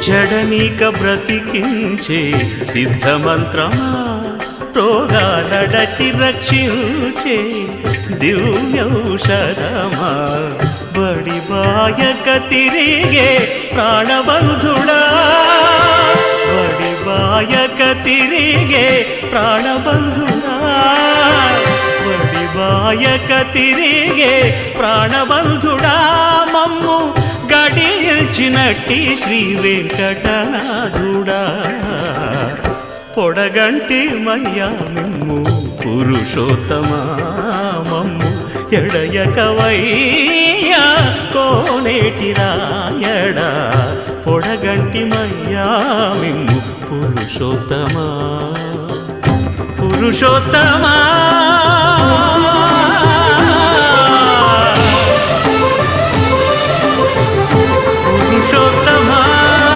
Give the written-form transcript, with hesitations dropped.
జడనీక బ్రతికించే సిద్ధమంత్రమా రోగాలడచి రక్షించే దివ్యౌషధమా బడిబాయక తిరిగే ప్రాణబంధుడా బడిబాయక తిరిగే ప్రాణబంధుడా బడిబాయక తిరిగే ప్రాణబంధుడా మమ్ము గడిచినట్టి శ్రీ వెంకటనాథుడా పొడగంటి మయ్యా మిమ్ము పురుషోత్తమా మమ్ము ఎడయకవయ్యా కోనేటి రాయడా పొడగంటి మయ్యా మిమ్ము పురుషోత్తమా పురుషోత్తమా